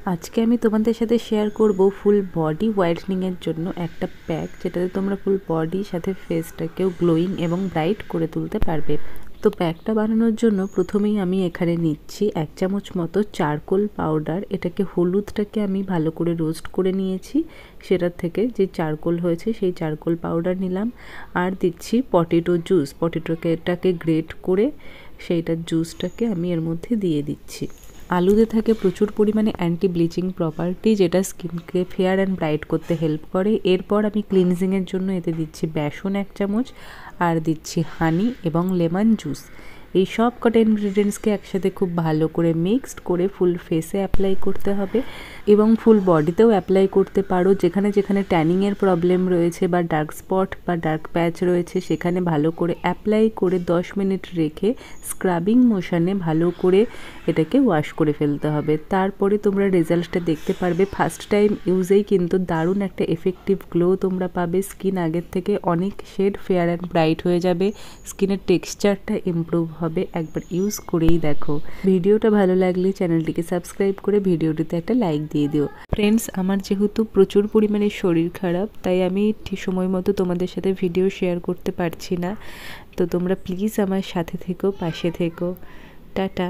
আজকে আমি তোমাদের সাথে শেয়ার করব ফুল বডি হোয়াইটনিংয়ের জন্য একটা প্যাক, যেটাতে তোমরা ফুল বডি সাথে ফেসটাকেও গ্লোয়িং এবং ব্রাইট করে তুলতে পারবে। তো প্যাকটা বানানোর জন্য প্রথমেই আমি এখানে নিচ্ছি 1 চামচ মতো চারকোল পাউডার। এটাকে হলুদটাকে আমি ভালো করে রোস্ট করে নিয়েছি, সেটার থেকে যে চারকোল হয়েছে সেই চারকোল পাউডার নিলাম। আর দিচ্ছি পটেটো জুস, এটাকে গ্রেট করে সেইটার জুসটাকে আমি এর মধ্যে দিয়ে দিচ্ছি। আলুতে থাকে প্রচুর পরিমাণে অ্যান্টি ব্লিচিং প্রপার্টি, যেটা স্কিনকে ফেয়ার অ্যান্ড ব্রাইট করতে হেল্প করে। এরপর আমি ক্লিনজিংয়ের জন্য এতে দিচ্ছি বেসন 1 চামচ, আর দিচ্ছি হানি এবং লেমন জুস। এই সব কটা ইনগ্রিডিয়েন্টসকে একসাথে খুব ভালো করে মিক্সড করে ফুল ফেসে অ্যাপ্লাই করতে হবে এবং ফুল বডিতেও অ্যাপ্লাই করতে পারো। যেখানে যেখানে ট্যানিংয়ের প্রবলেম রয়েছে বা ডার্ক স্পট বা ডার্ক প্যাচ রয়েছে, সেখানে ভালো করে অ্যাপ্লাই করে 10 মিনিট রেখে স্ক্রাবিং মোশনে ভালো করে এটাকে ওয়াশ করে ফেলতে হবে। তারপরে তোমরা রেজাল্টটা দেখতে পারবে। ফার্স্ট টাইম ইউজেই কিন্তু দারুণ একটা এফেক্টিভ গ্লো তোমরা পাবে। স্কিন আগের থেকে অনেক শেড ফেয়ার অ্যান্ড ব্রাইট হয়ে যাবে, স্কিনের টেক্সচারটা ইমপ্রুভ হবে। একবার ইউজ করেই দেখো। ভিডিওটা ভালো লাগলে চ্যানেলটিকে সাবস্ক্রাইব করে ভিডিওটিতে একটা লাইক দিয়ে দিও। ফ্রেন্ডস, আমার যেহেতু প্রচুর পরিমাণে শরীর খারাপ, তাই আমি ঠিক সময় মতো তোমাদের সাথে ভিডিও শেয়ার করতে পারছি না। তো তোমরা প্লিজ আমার সাথে থেকো, পাশে থেকো। টাটা।